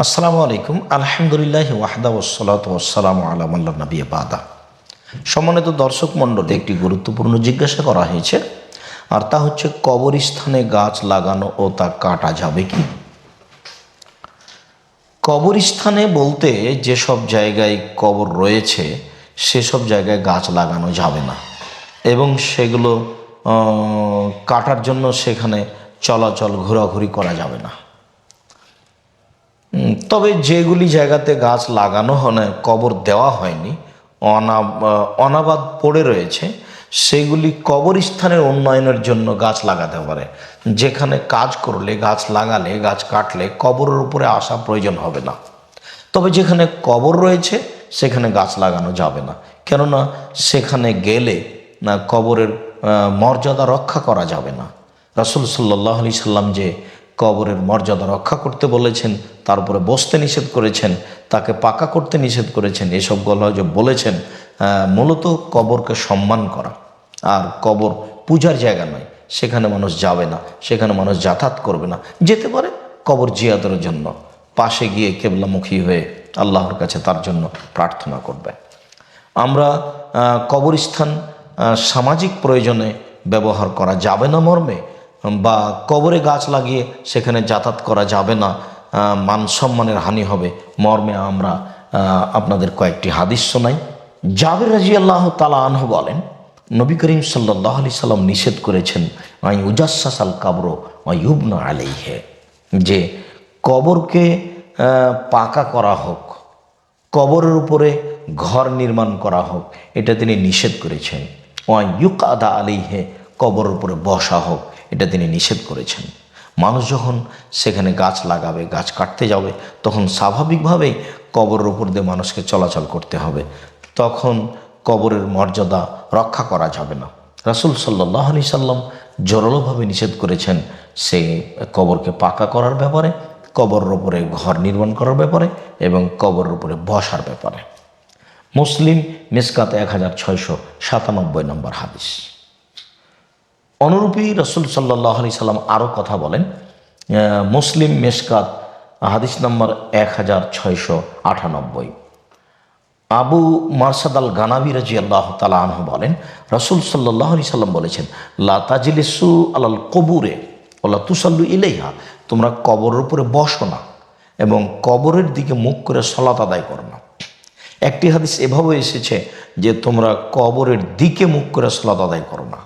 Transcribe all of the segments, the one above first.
আসসালামু আলাইকুম। আলহামদুলিল্লাহ ওয়াহদা ওয়াসসালাতু ওয়াসসালামু আলা মান লা নাবিয়্যা বাদা। সম্মানিত দর্শক মণ্ডলী, একটি গুরুত্বপূর্ণ জিজ্ঞাসা করা হয়েছে, আর তা হচ্ছে কবরস্থানে গাছ লাগানো ও তা কাটা যাবে কি? কবরস্থানে বলতে যেসব জায়গায় কবর রয়েছে সেসব জায়গায় গাছ লাগানো যাবে না, এবং সেগুলো কাটার জন্য সেখানে চলাচল ঘোরাঘুরি করা যাবে না। তবে যেগুলি জায়গাতে গাছ লাগানো হয়, কবর দেওয়া হয়নি, অনাবাদ পড়ে রয়েছে, সেগুলি কবরস্থানের উন্নয়নের জন্য গাছ লাগাতে পারে। যেখানে কাজ করলে, গাছ লাগালে, গাছ কাটলে কবরের উপরে আসা প্রয়োজন হবে না। তবে যেখানে কবর রয়েছে সেখানে গাছ লাগানো যাবে না, কেননা সেখানে গেলে কবরের মর্যাদা রক্ষা করা যাবে না। রাসূল সাল্লাল্লাহু আলাইহি সাল্লাম যে কবরের মর্যাদা রক্ষা করতে বলেছেন, তারপরে বসতে নিষেধ করেছেন, তাকে পাকা করতে নিষেধ করেছেন, এসবগুলো যে বলেছেন মূলত কবরকে সম্মান করা। আর কবর পূজার জায়গা নয়, সেখানে মানুষ যাবে না, সেখানে মানুষ যাতায়াত করবে না। যেতে পারে কবর জিয়ারতের জন্য, পাশে গিয়ে কেবলামুখী হয়ে আল্লাহর কাছে তার জন্য প্রার্থনা করবে। আমরা কবরস্থান সামাজিক প্রয়োজনে ব্যবহার করা যাবে না মর্মে, বা কবরে গাছ লাগিয়ে সেখানে যাতায়াত করা যাবে না, মান সম্মানের হানি হবে মর্মে আমরা আপনাদের কয়েকটি হাদিস শোনাই। জাবের রাদিয়াল্লাহু তাআলা আনহু বলেন, নবী করিম সাল্লাল্লাহু আলাইহি সাল্লাম নিষেধ করেছেন আই উজাসসাসাল কবর ওয়া ইউবনা আলাইহি, যে কবরকে পাকা করা হোক, কবরের উপরে ঘর নির্মাণ করা হোক, এটা তিনি নিষেধ করেছেন। ওয়া ইউকাদা আলাইহি, কবরের উপরে বসা হোক, এটা তিনি নিষেধ করেছেন। মানুষ যখন সেখানে গাছ লাগাবে, গাছ কাটতে যাবে, তখন স্বাভাবিকভাবেই কবরের উপর দিয়ে মানুষকে চলাচল করতে হবে, তখন কবরের মর্যাদা রক্ষা করা যাবে না। রাসূল সাল্লাল্লাহু আলাইহি সাল্লাম জোরালোভাবে নিষেধ করেছেন সে কবরকে পাকা করার ব্যাপারে, কবরের উপরে ঘর নির্মাণ করার ব্যাপারে, এবং কবরের উপরে বসার ব্যাপারে। মুসলিম মিসকাত 1697 নম্বর হাদিস। অনুরূপী রাসূল সাল্লাল্লাহু আলাইহি সাল্লাম আরও কথা বলেন, মুসলিম মিসকাত হাদিস নম্বর 1698। আবু মারসাদ আল গানাবী রাদিয়াল্লাহু তাআলা আনহু বলেন, রাসূল সাল্লাল্লাহু আলাইহি সাল্লাম বলেছেন, লা তাজলিসু আলাল কবুরে ওয়ালা তুসাল্লু ইলাইহা, তোমরা কবরের উপরে বসো না এবং কবরের দিকে মুখ করে সালাত আদায় করো না। একটি হাদিস এভাবে এসেছে যে তোমরা কবরের দিকে মুখ করে সালাত আদায় করো না,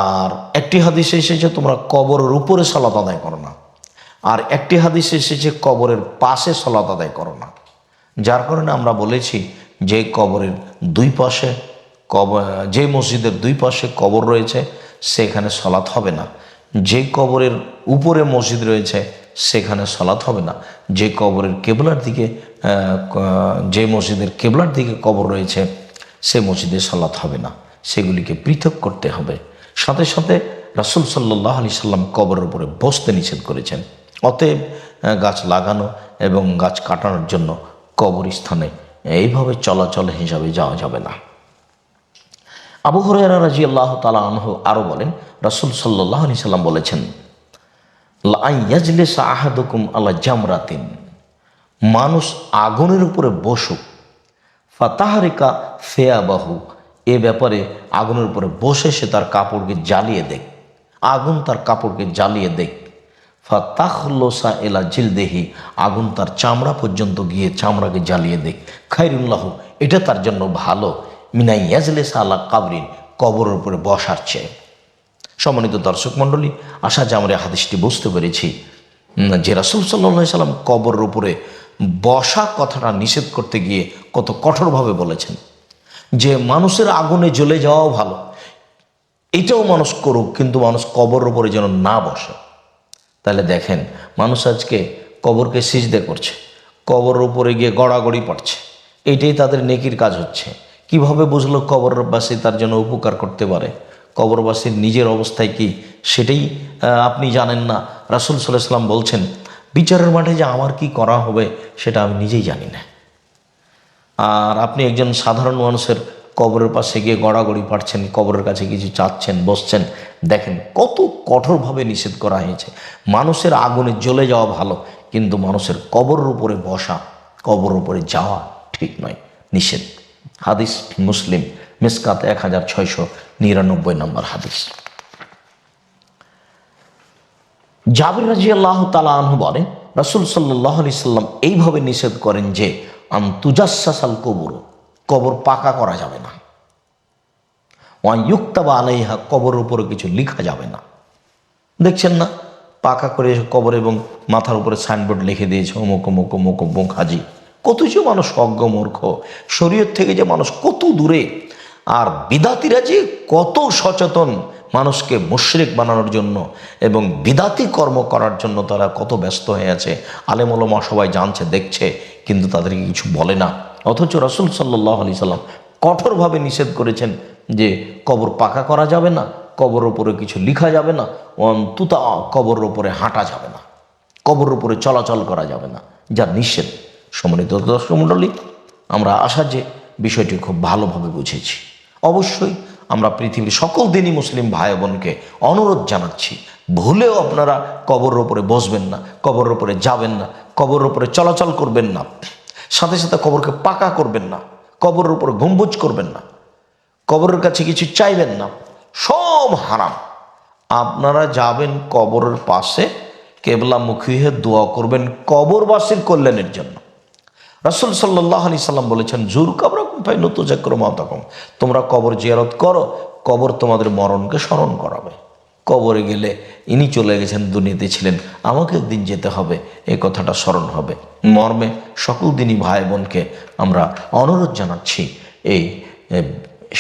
আর একটি হাদিস এসেছে তোমরা কবরের উপরে সালাত আদায় করো না, আর একটি হাদিস এসেছে কবরের পাশে সালাত আদায় করো না। যার কারণে আমরা বলেছি যে কবরের দুই পাশে যে মসজিদের দুই পাশে কবর রয়েছে সেখানে সালাত হবে না, যে কবরের উপরে মসজিদ রয়েছে সেখানে সালাত হবে না, যে কবরের কেবলার দিকে যে মসজিদের কেবলার দিকে কবর রয়েছে সে মসজিদে সালাত হবে না, সেগুলিকে পৃথক করতে হবে। সাথে সাথে রাসূল সাল্লাল্লাহু আলাইহি সাল্লাম কবরের উপরে বসতে নিষেধ করেছেন। অতএব গাছ লাগানো এবং গাছ কাটানোর জন্য কবরস্থানে এইভাবে চলাচল হিসাবে যাওয়া যাবে না। আবু হুরায়রা রাদিয়াল্লাহু তাআলা আনহু আরও বলেন, রাসূল সাল্লাল্লাহু আলাইহি সাল্লাম বলেছেন, লা ইয়াজলিসা আহাদুকুম আলা জামরাতিন, মানুষ আগুনের উপরে বসুক, ফাতাহরিকা ফিয়াবাহু, এ ব্যাপারে আগুনের উপরে বসে সে তার কাপড়কে জ্বালিয়ে দেখ, আগুন তার কাপড়কে জ্বালিয়ে দেখ, ফাতাখলুসা ইলা জিলদিহি, আগুন তার চামড়া পর্যন্ত গিয়ে চামড়াকে জ্বালিয়ে দেখ, খায়রুল্লাহু, এটা তার জন্য ভালো, মিনাই ইয়াজলিসা আলা কাবরিন, কবরের উপরে বসার চেয়ে। সম্মানিত দর্শক মণ্ডলী, আশা যে আমরা হাদিসটি বুঝতে পেরেছি যে রাসূল সাল্লাল্লাহু আলাইহি সাল্লাম কবরের উপরে বসা কথাটা নিষেধ করতে গিয়ে কত কঠোরভাবে বলেছেন যে মানুষের আগুনে জ্বলে যাওয়াও ভালো, এটাও মানুষ করুক, কিন্তু মানুষ কবরের উপরে যেন না বসে। তাহলে দেখেন, মানুষ আজকে কবরকে সিজদে করছে, কবরের উপরে গিয়ে গড়াগড়ি পড়ছে, এইটাই তাদের নেকির কাজ হচ্ছে। কিভাবে বুঝলো কবরবাসী তার জন্য উপকার করতে পারে? কবরবাসীর নিজের অবস্থায় কি সেটাই আপনি জানেন না। রাসূল সাল্লাল্লাহু আলাইহি সাল্লাম বলছেন, বিচারের মাঠে যে আমার কি করা হবে সেটা আমি নিজেই জানি না। আর আপনি একজন সাধারণ মানুষের কবরের পাশে গিয়ে গড়াগড়ি পাড়ছেন, কবরের কাছে কিছু চাচ্ছেন, বসছেন, দেখেন কত কঠোরভাবে নিষেধ করা হয়েছে। মানুষের আগুনে জ্বলে যাওয়া ভালো, কিন্তু মানুষের কবরের উপরে বসা, কবরের উপরে যাওয়া ঠিক নয়, নিষেধ। হাদিস মুসলিম মিসকাত 1699 নম্বর হাদিস। জাবির রাদিয়াল্লাহু তাআলা আনহু বলেন, রাসূল সাল্লাল্লাহু আলাইহি সাল্লাম এইভাবে নিষেধ করেন যে তুজাসসাসাল কবর, কবর পাকা করা যাবে না। ওয়া ইউক্তাবা আলাইহা, কবরের উপরে কিছু লেখা যাবে না। দেখছেন না, পাকা করে কবর এবং মাথার উপরে সাইনবোর্ড লিখে দিয়েছে অমুক অমুক অমুক অমুক হাজি। কত যে মানুষ অজ্ঞ মূর্খ, শরীয়ত থেকে যে মানুষ কত দূরে, আর বিদাতিরা যে কত সচেতন মানুষকে মুশরিক বানানোর জন্য এবং বিদাতি কর্ম করার জন্য তারা কত ব্যস্ত হয়ে আছে। আলেম ওলামা সবাই জানছে, দেখছে, কিন্তু তাদেরকে কিছু বলে না। অথচ রাসূল সাল্লাল্লাহু আলাইহি সাল্লাম কঠোরভাবে নিষেধ করেছেন যে কবর পাকা করা যাবে না, কবরের উপরে কিছু লেখা যাবে না, অন্তুতা কবরের উপরে হাঁটা যাবে না, কবরের উপরে চলাচল করা যাবে না, যা নিষেধ। সম্মানিত দর্শক মণ্ডলী, আমরা আশা যে বিষয়টি খুব ভালোভাবে বুঝেছি। অবশ্যই আমরা পৃথিবীর সকল দিনই মুসলিম ভাই বোনকে অনুরোধ জানাচ্ছি, ভুলেও আপনারা কবরের উপরে বসবেন না, কবরের উপরে যাবেন না, কবরের উপরে চলাচল করবেন না, সাথে সাথে কবরকে পাকা করবেন না, কবরের উপরে গম্বুজ করবেন না, কবরের কাছে কিছু চাইবেন না, সব হারাম। আপনারা যাবেন কবরের পাশে, কেবলামুখী হয়ে দোয়া করবেন কবরবাসীর কল্যাণের জন্য। রাসূল সাল্লাল্লাহু আলাইহি সাল্লাম বলেছেন, জুর কবরাকুম ফাইন্না তুযাক্কিরু মাউতাকুম, তোমরা কবর জিয়ারত করো, কবর তোমাদের মরণকে স্মরণ করাবে। কবরে গেলে ইনি চলে গেছেন, দুনিয়াতে ছিলেন, আমাকে একদিন যেতে হবে, এই কথাটা স্মরণ হবে। মর্মে সকল দিনই ভাই বোনকে আমরা অনুরোধ জানাচ্ছি, এই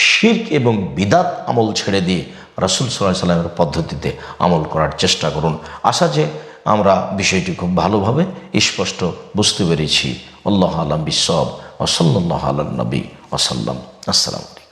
শিরক এবং বিদাত আমল ছেড়ে দিয়ে রাসূল সাল্লাল্লাহু আলাইহি সাল্লামের পদ্ধতিতে আমল করার চেষ্টা করুন। আশা যে আমরা বিষয়টি খুব ভালোভাবে স্পষ্ট বুঝতে পেরেছি। আল্লাহু আ'লাম বিস-সাওয়াব ওয়া সাল্লাল্লাহু আলা নবী ওয়া সাল্লাম। আসসালামু আলাইকুম।